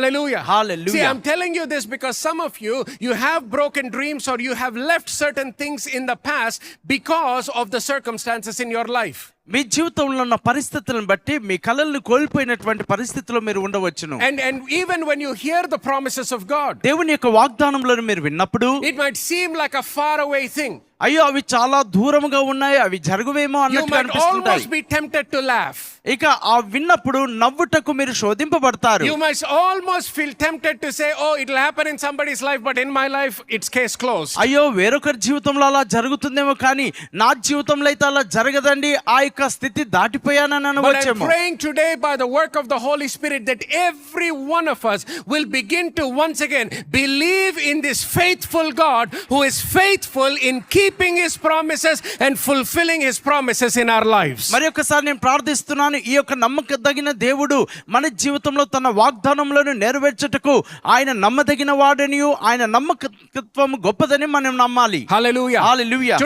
Hallelujah. Hallelujah. See, I'm telling you this because some of you have broken dreams, or you have left certain things in the past because of the circumstances in your life. మీ జీవితంలో ఉన్న పరిస్థితులను బట్టి మీ కలల్ని కోల్పోయినటువంటి పరిస్థితిలో మీరు ఉండవచ్చును. And even when you hear the promises of God, దేవుని యొక్క వాగ్దానములను మీరు విన్నప్పుడు it might seem like a far away thing. అయ్యో అవి చాలా దూరముగా ఉన్నాయి, అవి జరగవేమో You అన్నట్టు might అనిపిస్తుంటాయి. almost be tempted to laugh. ఇక ఆ విన్నప్పుడు నవ్వుటకు మీరు శోధింపబడతారు. You might almost feel tempted to say, oh, it'll happen in somebody's life, but in my life it's case closed. అయ్యో వేరొకరి జీవితంలో అలా జరుగుతుందేమో కానీ నా జీవితంలో అయితే అలా జరగదండి, ఆ యొక్క స్థితి దాటిపోయానని But I'm అనవచ్చేమో. praying today by the work of the Holy Spirit that every one of us will begin to once again believe in this faithful God who is faithful in keeping his promises and fulfilling his promises in our lives. మరి ఒకసారి నేను ప్రార్థిస్తున్నాను, ఈ యొక్క నమ్మకదగిన దేవుడు మన జీవితంలో తన వాగ్దానములను నెరవేర్చుటకు ఆయన నమ్మదగిన వాడని, ఆయన నమ్మకత్వం గొప్పదని మనం నమ్మాలి. Hallelujah. హల్లెలూయా.